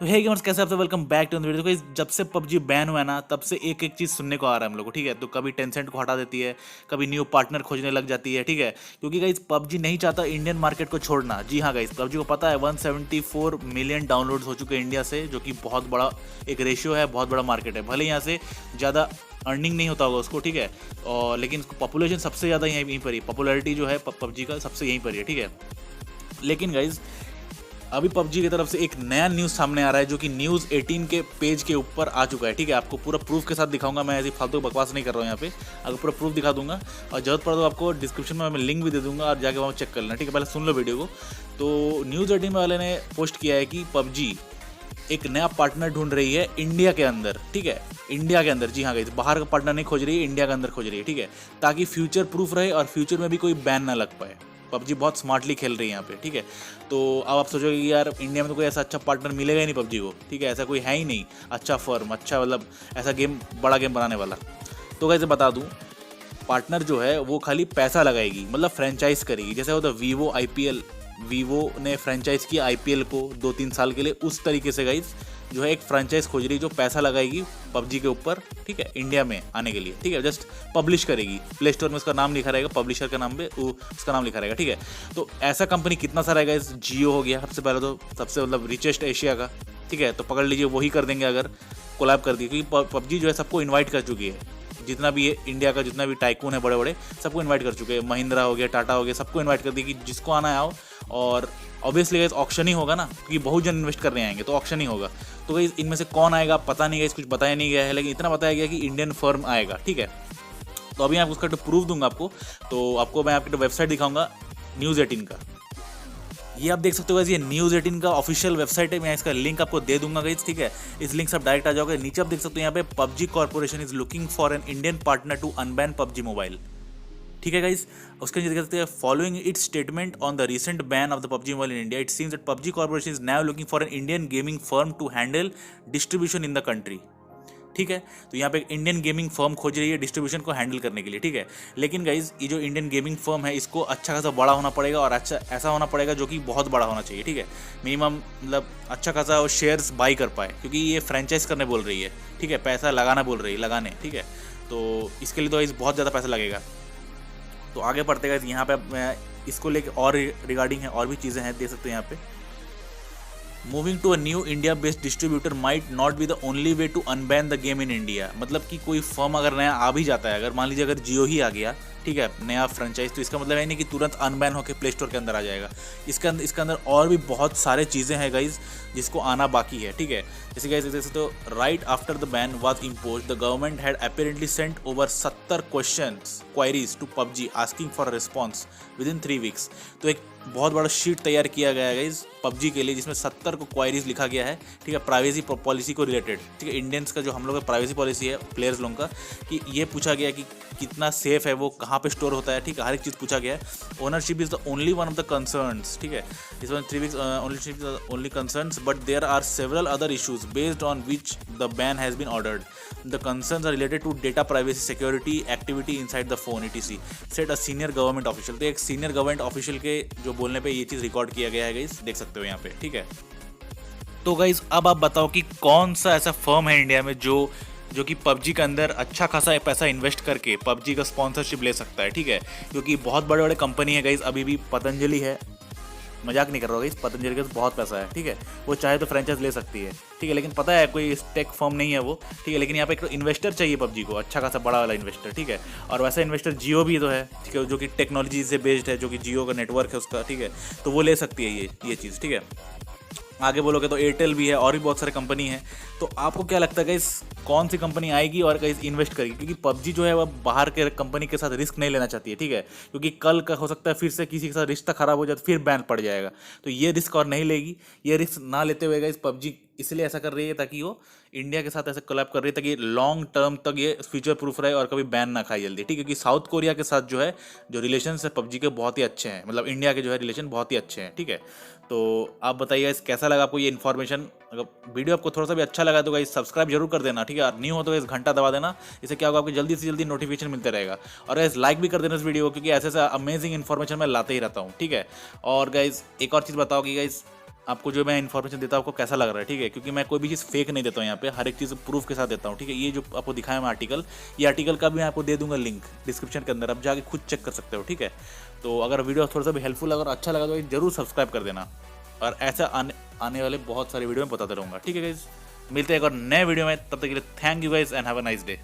तो हे गेमर्स, कैसे आप सब? Welcome back to the video. देखो, जब से पबजी बैन हुआ है ना, तब से एक एक चीज़ सुनने को आ रहा है हम लोग को। ठीक है, तो कभी टेंसेंट को हटा देती है, कभी न्यू पार्टनर खोजने लग जाती है। ठीक है, क्योंकि गाइस पबजी नहीं चाहता इंडियन मार्केट को छोड़ना। जी हाँ गाइस, पबजी को पता है 174 मिलियन डाउनलोड्स हो चुके हैं इंडिया से, जो कि बहुत बड़ा एक रेशियो है, बहुत बड़ा मार्केट है। भले यहाँ से ज़्यादा अर्निंग नहीं होता होगा उसको, ठीक है, और लेकिन पॉपुलेशन सबसे ज़्यादा यहीं पर ही, पॉपुलैरिटी जो है पबजी का सबसे यहीं पर ही है। ठीक है, लेकिन गाइज अभी पबजी की तरफ से एक नया न्यूज़ सामने आ रहा है, जो कि न्यूज़ 18 के पेज के ऊपर आ चुका है। ठीक है, आपको पूरा प्रूफ के साथ दिखाऊंगा। मैं ऐसी फालतू बकवास नहीं कर रहा हूँ यहाँ पे, आपको पूरा प्रूफ दिखा दूंगा, और जरूरत पड़ा तो आपको डिस्क्रिप्शन में मैं लिंक भी दे दूंगा, और जाके वहाँ चेक कर लेना। ठीक है, पहले सुन लो वीडियो को। तो न्यूज़ 18 वाले ने पोस्ट किया है कि पबजी एक नया पार्टनर ढूंढ रही है इंडिया के अंदर। ठीक है, इंडिया के अंदर, जी हाँ गाइस, बाहर का पार्टनर नहीं खोज रही है, इंडिया के अंदर खोज रही है। ठीक है, ताकि फ्यूचर प्रूफ रहे और फ्यूचर में भी कोई बैन ना लग पाए। पबजी बहुत स्मार्टली खेल रही है यहाँ पे। ठीक है, तो अब आप सोचोगे कि यार इंडिया में तो कोई ऐसा अच्छा पार्टनर मिलेगा ही नहीं पबजी को। ठीक है, ऐसा कोई है ही नहीं अच्छा फर्म, अच्छा मतलब ऐसा गेम, बड़ा गेम बनाने वाला। तो कैसे बता दूँ, पार्टनर जो है वो खाली पैसा लगाएगी, मतलब फ्रेंचाइज करेगी। जैसे होता वीवो IPL, वीवो ने फ्रेंचाइज किया IPL को 2-3 साल के लिए, उस तरीके से गाइज जो है एक फ्रेंचाइज खोज रही है जो पैसा लगाएगी पबजी के ऊपर। ठीक है, इंडिया में आने के लिए। ठीक है, जस्ट पब्लिश करेगी, प्ले स्टोर में उसका नाम लिखा रहेगा, पब्लिशर का नाम पे उसका नाम लिखा रहेगा। ठीक है, तो ऐसा कंपनी कितना सारा रहेगा? इस जियो हो गया सबसे पहले, तो सबसे मतलब रिचेस्ट एशिया का। ठीक है, तो पकड़ लीजिए वही कर देंगे अगर कोलैब कर दी, क्योंकि पबजी जो है सबको इन्वाइट कर चुकी है। जितना भी ये इंडिया का जितना भी टाइकून है बड़े बड़े, सबको इनवाइट कर चुके हैं। महिंद्रा हो गया, टाटा हो गया, सबको इनवाइट कर दी कि जिसको आना है आओ। और ऑब्वियसली गाइस ऑक्शन ही होगा ना, क्योंकि बहुत जन इन्वेस्ट करने आएंगे, तो ऑक्शन ही होगा। तो गाइस इनमें से कौन आएगा पता नहीं, गाइस कुछ बताया नहीं गया है, लेकिन इतना बताया गया कि इंडियन फर्म आएगा। ठीक है, तो अभी मैं उसका तो प्रूफ दूंगा आपको। तो आपको मैं आपकी वेबसाइट दिखाऊंगा न्यूज़ 18 का। ये आप देख सकते हो गाइस, ये न्यूज़ 18 का ऑफिशियल वेबसाइट है। मैं इसका लिंक आपको दे दूंगा गाइस। ठीक है, इस लिंक से आप डायरेक्ट आ जाओगे। नीचे आप देख सकते हो यहाँ पे PUBG corporation is looking for an Indian partner to unban PUBG mobile. ठीक है गाइस, उसके नीचे देख सकते हैं, following its statement on the recent ban of the PUBG mobile in India, it seems that PUBG corporation is now looking for an Indian gaming firm to handle distribution in the country. ठीक है, तो यहाँ पे एक Indian gaming firm खोज रही है distribution को हैंडल करने के लिए। ठीक है, लेकिन गाइज ये जो इंडियन गेमिंग फर्म है, इसको अच्छा खासा बड़ा होना पड़ेगा, और अच्छा ऐसा होना पड़ेगा जो कि बहुत बड़ा होना चाहिए। ठीक है, मिनिमम मतलब अच्छा खासा शेयर्स बाई कर पाए, क्योंकि ये फ्रेंचाइज करने बोल रही है। ठीक है, पैसा लगाना बोल रही है, लगाने। ठीक है, तो इसके लिए तो गाइज बहुत ज़्यादा पैसा लगेगा। तो आगे बढ़ते गाइज, यहाँ पे मैं इसको लेके और रिगार्डिंग है, और भी चीज़ें हैं, देख सकते हैं यहाँ पे। Moving to a new India based distributor might not be the only way to unban the game in India. मतलब कि कोई फर्म अगर नया आ भी जाता है, अगर मान लीजिए अगर जियो ही आ गया, ठीक है, नया फ्रेंचाइज, तो इसका मतलब है नहीं कि तुरंत अनबैन होकर प्ले स्टोर के अंदर आ जाएगा। इसके अंदर और भी बहुत सारे चीज़ें हैं गाइज, जिसको आना बाकी है। ठीक है, जैसे गाइज देख सकते हो, right after the ban was impose the government had apparently sent over 70 queries to PUBG asking for response within 3 weeks. तो एक बहुत बड़ा शीट तैयार किया गया है गाइज पबजी के लिए, जिसमें 70 को क्वायरीज लिखा गया है। ठीक है, प्राइवेसी पॉलिसी को रिलेटेड। ठीक है, इंडियंस का जो हम लोग का प्राइवेसी पॉलिसी है, प्लेयर्स लोगों का, कि ये पूछा गया कि कितना सेफ है वो, कहाँ पे स्टोर होता है। ठीक है, हर एक चीज़ पूछा गया है। Ownership is the only one of the concerns. ठीक है, इस one 3 weeks ownership is the only concerns, but there are several other issues based on which the ban has been ordered. The concerns are related to data privacy, security, activity inside the phone etc, said a senior government official. तो एक senior government official के जो बोलने पे ये चीज़ record किया गया है गाइस, देख सकते हो यहाँ पे। ठीक है, तो गाइस अब आप बताओ कि कौन सा ऐसा फर्म है इंडिया में जो कि पबजी के अंदर अच्छा खासा पैसा इन्वेस्ट करके पबजी का स्पॉन्सरशिप ले सकता है। ठीक है, क्योंकि बहुत बड़े बड़े कंपनी है गाइस, अभी भी पतंजलि है, मजाक नहीं कर रहा होगा, इस पतंजलि का बहुत पैसा है। ठीक है, वो चाहे तो फ्रेंचाइज ले सकती है। ठीक है, लेकिन पता है कोई टेक फर्म नहीं है वो। ठीक है, लेकिन यहाँ पे एक इन्वेस्टर चाहिए पबजी को, अच्छा खासा बड़ा वाला इन्वेस्टर। ठीक है, और वैसा इन्वेस्टर जियो भी तो है। ठीक है, जो कि टेक्नोलॉजी से बेस्ड है, जो कि जियो का नेटवर्क है उसका। ठीक है, तो वो ले सकती है ये चीज़। ठीक है, आगे बोलोगे तो एयरटेल भी है, और भी बहुत सारे कंपनी है। तो आपको क्या लगता है गाइस, कौन सी कंपनी आएगी और गाइस इन्वेस्ट करेगी? क्योंकि पबजी जो है वह बाहर के कंपनी के साथ रिस्क नहीं लेना चाहती है। ठीक है, क्योंकि कल का हो सकता है फिर से किसी के साथ रिश्ता खराब हो जाए तो फिर बैन पड़ जाएगा। तो ये रिस्क और नहीं लेगी। ये रिस्क ना लेते हुए गाइस पबजी इसलिए ऐसा कर रही है ताकि वो इंडिया के साथ ऐसे कोलैब कर रही है, ताकि लॉन्ग टर्म तक ये फ्यूचर प्रूफ रहे और कभी बैन ना खाए जल्दी। ठीक है, क्योंकि साउथ कोरिया के साथ जो है जो रिलेशन है पबजी के बहुत ही अच्छे हैं, मतलब इंडिया के जो है रिलेशन बहुत ही अच्छे हैं। ठीक है, तो आप बताइए इस कैसा लगा आपको ये इन्फॉर्मेशन? अगर वीडियो आपको थोड़ा सा भी अच्छा लगा तो गाइस सब्सक्राइब जरूर कर देना। ठीक है, और न्यू हो तो इस घंटा दबा देना, इससे क्या होगा आपको जल्दी से जल्दी नोटिफिकेशन मिलते रहेगा। और गाइस लाइक भी कर देना इस वीडियो को, क्योंकि ऐसे ऐसा अमेजिंग इन्फॉर्मेशन मैं लाते ही रहता हूँ। ठीक है, और गाइस एक और चीज़ बताओ कि गाइस आपको जो मैं इन्फॉर्मेशन देता हूँ आपको कैसा लग रहा है, ठीक है, क्योंकि मैं कोई भी चीज़ फेक नहीं देता हूँ यहाँ पे, हर एक चीज़ प्रूफ के साथ देता हूँ, ठीक है। ये जो आपको दिखाया मैं आर्टिकल, ये आर्टिकल का भी मैं आपको दे दूंगा लिंक डिस्क्रिप्शन के अंदर, आप जाके खुद चेक कर सकते हो, ठीक है। तो अगर वीडियो थोड़ा सा भी हेल्पफुल अगर अच्छा लगा तो जरूर सब्सक्राइब कर देना, और ऐसा आने वाले बहुत सारे वीडियो में बताते रहूँगा, ठीक है गाइज। मिलते हैं एक और नए वीडियो में, तब तक के लिए thank you guys and have a nice day.